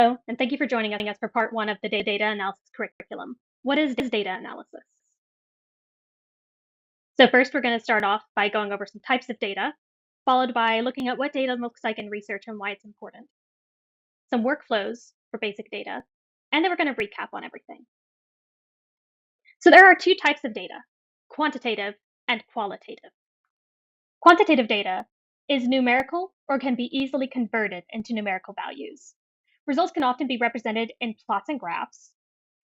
Hello, and thank you for joining us for part one of the data analysis curriculum. What is data analysis? So first, we're going to start off by going over some types of data, followed by looking at what data looks like in research and why it's important, some workflows for basic data, and then we're going to recap on everything. So there are two types of data, quantitative and qualitative. Quantitative data is numerical or can be easily converted into numerical values. Results can often be represented in plots and graphs.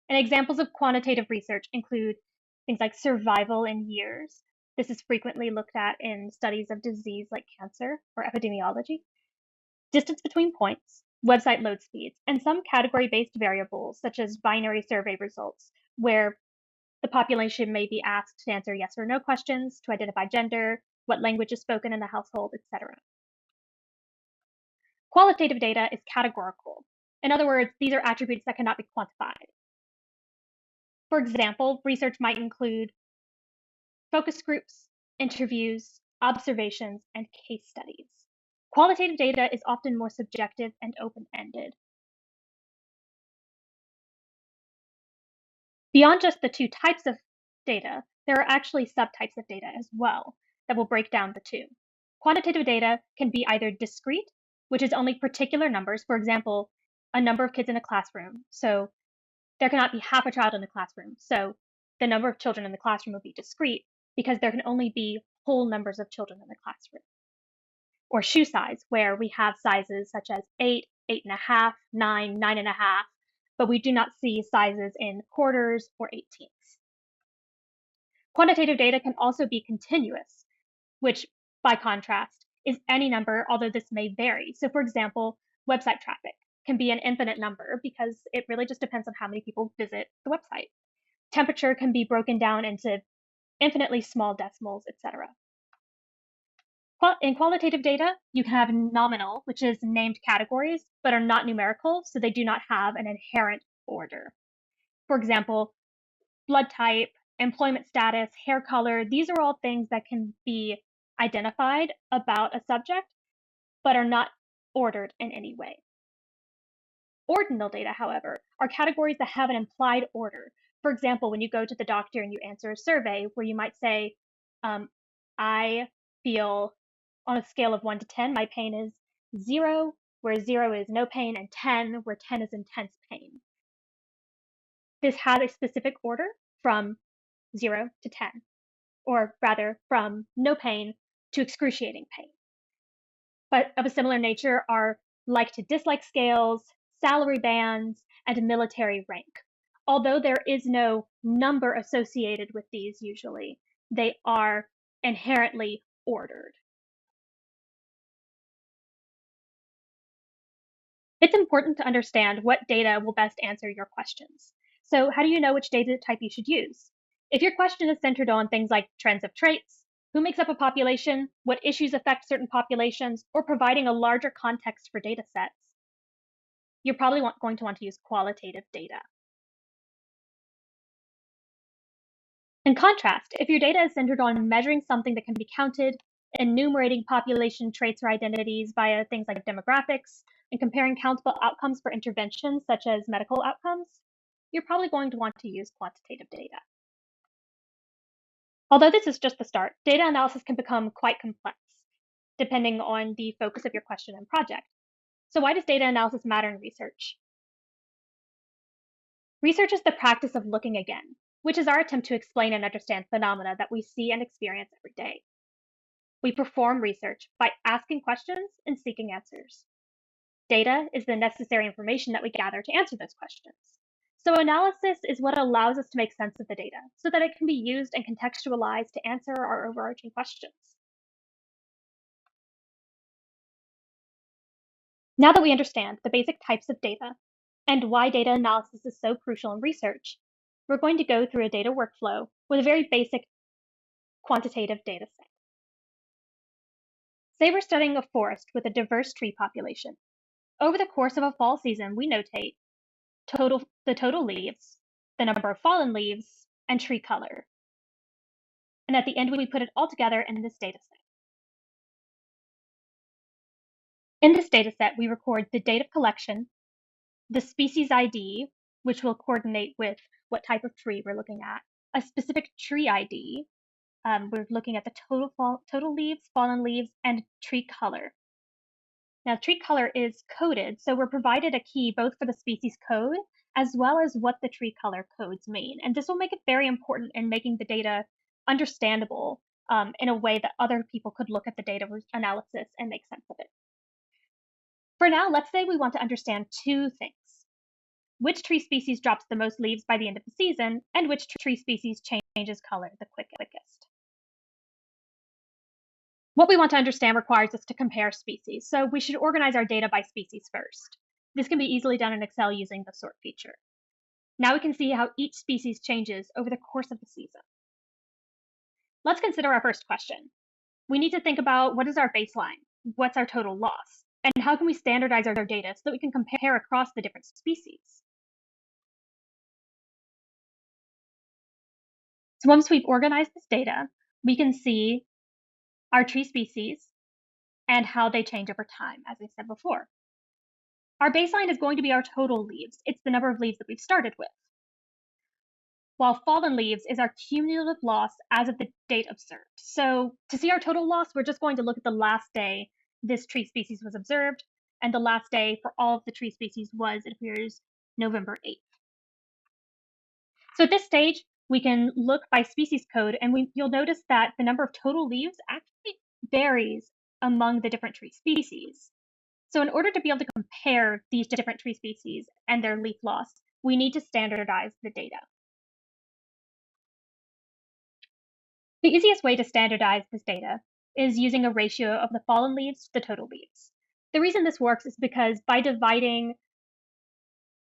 And examples of quantitative research include things like survival in years. This is frequently looked at in studies of disease like cancer or epidemiology. Distance between points, website load speeds, and some category-based variables such as binary survey results, where the population may be asked to answer yes or no questions, to identify gender, what language is spoken in the household, etc. Qualitative data is categorical. In other words, these are attributes that cannot be quantified. For example, research might include focus groups, interviews, observations, and case studies. Qualitative data is often more subjective and open-ended. Beyond just the two types of data, there are actually subtypes of data as well that will break down the two. Quantitative data can be either discrete, which is only particular numbers, for example, a number of kids in a classroom. So there cannot be half a child in the classroom. So the number of children in the classroom will be discrete because there can only be whole numbers of children in the classroom. Or shoe size, where we have sizes such as 8, 8.5, 9, 9.5, but we do not see sizes in quarters or 18ths. Quantitative data can also be continuous, which, by contrast, is any number, although this may vary. So for example, website traffic can be an infinite number because it really just depends on how many people visit the website. Temperature can be broken down into infinitely small decimals, etc. In qualitative data, you can have nominal, which is named categories, but are not numerical, so they do not have an inherent order. For example, blood type, employment status, hair color, these are all things that can be identified about a subject, but are not ordered in any way. Ordinal data, however, are categories that have an implied order. For example, when you go to the doctor and you answer a survey where you might say, I feel on a scale of 1 to 10, my pain is 0, where 0 is no pain, and 10, where 10 is intense pain. This has a specific order from 0 to 10, or rather from no pain to excruciating pain. But of a similar nature are like to dislike scales, salary bands, and military rank. Although there is no number associated with these usually, they are inherently ordered. It's important to understand what data will best answer your questions. So how do you know which data type you should use? If your question is centered on things like trends of traits, who makes up a population, what issues affect certain populations, or providing a larger context for data sets, you're probably going to want to use qualitative data. In contrast, if your data is centered on measuring something that can be counted, enumerating population traits or identities via things like demographics, and comparing countable outcomes for interventions such as medical outcomes, you're probably going to want to use quantitative data. Although this is just the start, data analysis can become quite complex, depending on the focus of your question and project. So why does data analysis matter in research? Research is the practice of looking again, which is our attempt to explain and understand phenomena that we see and experience every day. We perform research by asking questions and seeking answers. Data is the necessary information that we gather to answer those questions. So analysis is what allows us to make sense of the data so that it can be used and contextualized to answer our overarching questions. Now that we understand the basic types of data and why data analysis is so crucial in research, we're going to go through a data workflow with a very basic quantitative data set. Say we're studying a forest with a diverse tree population. Over the course of a fall season, we notate the total leaves, the number of fallen leaves, and tree color. And at the end, we put it all together in this data set. In this data set, we record the date of collection, the species ID, which will coordinate with what type of tree we're looking at, a specific tree ID. We're looking at the total leaves, fallen leaves, and tree color. Now, tree color is coded, so we're provided a key both for the species code as well as what the tree color codes mean. And this will make it very important in making the data understandable in a way that other people could look at the data analysis and make sense of it. For now, let's say we want to understand two things. Which tree species drops the most leaves by the end of the season, and which tree species changes color the quickest. What we want to understand requires us to compare species, so we should organize our data by species first. This can be easily done in Excel using the sort feature. Now we can see how each species changes over the course of the season. Let's consider our first question. We need to think about what is our baseline, what's our total loss, and how can we standardize our data so that we can compare across the different species. So once we've organized this data, we can see our tree species and how they change over time, as I said before. Our baseline is going to be our total leaves. It's the number of leaves that we've started with. While fallen leaves is our cumulative loss as of the date observed. So to see our total loss, we're just going to look at the last day this tree species was observed, and the last day for all of the tree species was, it appears, November 8th. So at this stage, we can look by species code, and you'll notice that the number of total leaves actually varies among the different tree species. So in order to be able to compare these different tree species and their leaf loss, we need to standardize the data. The easiest way to standardize this data is using a ratio of the fallen leaves to the total leaves. The reason this works is because by dividing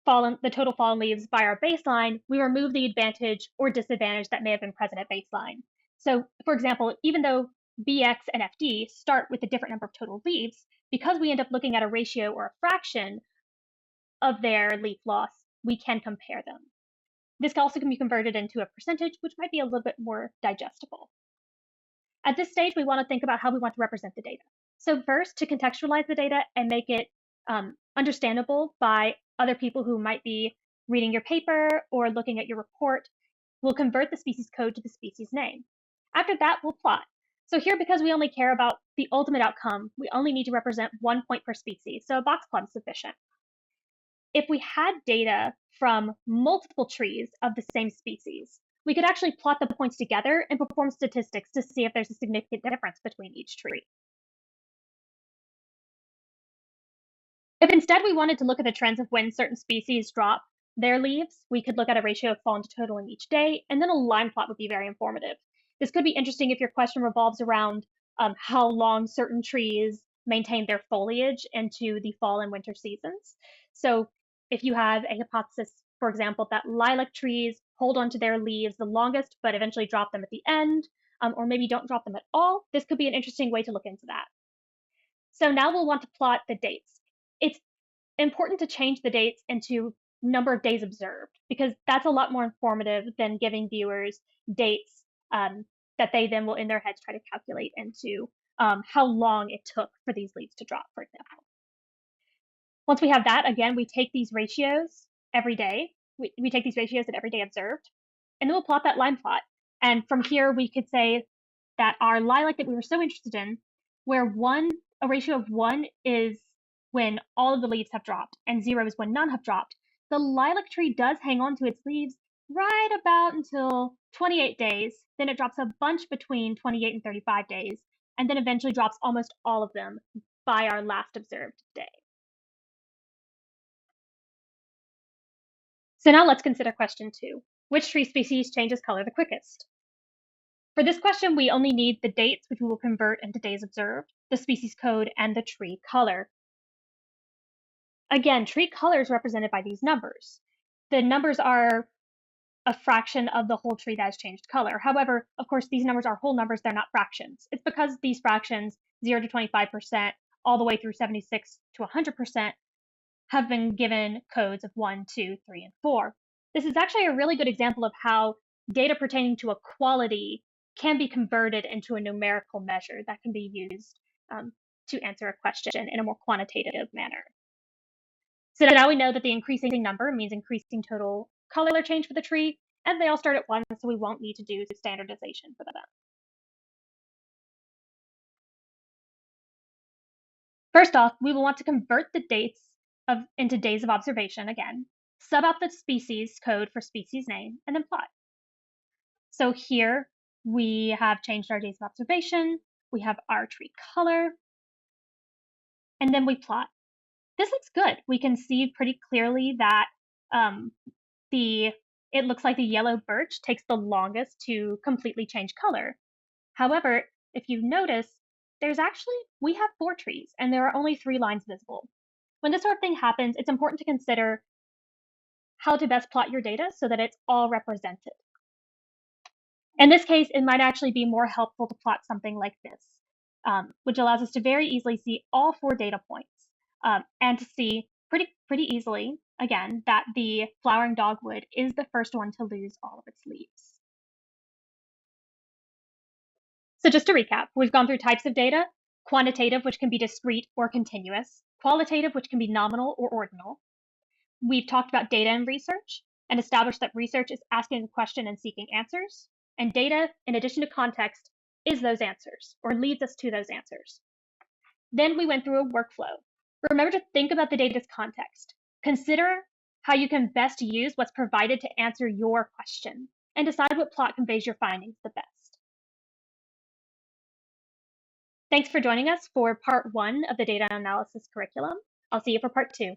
the total fallen leaves by our baseline, we remove the advantage or disadvantage that may have been present at baseline. So for example, even though BX and FD start with a different number of total leaves, because we end up looking at a ratio or a fraction of their leaf loss, we can compare them. This also can be converted into a percentage, which might be a little bit more digestible. At this stage, we want to think about how we want to represent the data. So first, to contextualize the data and make it understandable by other people who might be reading your paper or looking at your report, we'll convert the species code to the species name. After that, we'll plot. So here, because we only care about the ultimate outcome, we only need to represent 1 point per species, so a box plot is sufficient. If we had data from multiple trees of the same species, we could actually plot the points together and perform statistics to see if there's a significant difference between each tree. If instead we wanted to look at the trends of when certain species drop their leaves, we could look at a ratio of fallen to totaling each day, and then a line plot would be very informative. This could be interesting if your question revolves around how long certain trees maintain their foliage into the fall and winter seasons. So if you have a hypothesis, for example, that lilac trees hold onto their leaves the longest, but eventually drop them at the end, or maybe don't drop them at all, this could be an interesting way to look into that. So now we'll want to plot the dates. It's important to change the dates into number of days observed because that's a lot more informative than giving viewers dates that they then will in their heads try to calculate into how long it took for these leaves to drop, for example. Once we have that, again, we take these ratios every day. We take these ratios at every day observed, and then we'll plot that line plot. And from here, we could say that our lilac that we were so interested in, where a ratio of 1 is when all of the leaves have dropped and 0 is when none have dropped, the lilac tree does hang on to its leaves right about until 28 days. Then it drops a bunch between 28 and 35 days, and then eventually drops almost all of them by our last observed day. So now let's consider question 2. Which tree species changes color the quickest? For this question, we only need the dates, which we will convert into days observed, the species code, and the tree color. Again, tree color is represented by these numbers. The numbers are a fraction of the whole tree that has changed color. However, of course, these numbers are whole numbers, they're not fractions. It's because these fractions, 0 to 25%, all the way through 76 to 100%, have been given codes of 1, 2, 3, and 4. This is actually a really good example of how data pertaining to a quality can be converted into a numerical measure that can be used to answer a question in a more quantitative manner. So now we know that the increasing number means increasing total color change for the tree, and they all start at 1, so we won't need to do standardization for them. First off, we will want to convert the dates into days of observation again, sub out the species code for species name, and then plot. So here we have changed our days of observation, we have our tree color, and then we plot. This looks good. We can see pretty clearly that it looks like the yellow birch takes the longest to completely change color. However, if you notice, we have 4 trees and there are only 3 lines visible. When this sort of thing happens, it's important to consider how to best plot your data so that it's all represented. In this case, it might actually be more helpful to plot something like this, which allows us to very easily see all 4 data points and to see pretty easily, again, that the flowering dogwood is the first one to lose all of its leaves. So just to recap, we've gone through types of data: quantitative, which can be discrete or continuous; qualitative, which can be nominal or ordinal. We've talked about data and research and established that research is asking a question and seeking answers, and data, in addition to context, is those answers or leads us to those answers. Then we went through a workflow. Remember to think about the data's context. Consider how you can best use what's provided to answer your question, and decide what plot conveys your findings the best. Thanks for joining us for part 1 of the data analysis curriculum. I'll see you for part 2.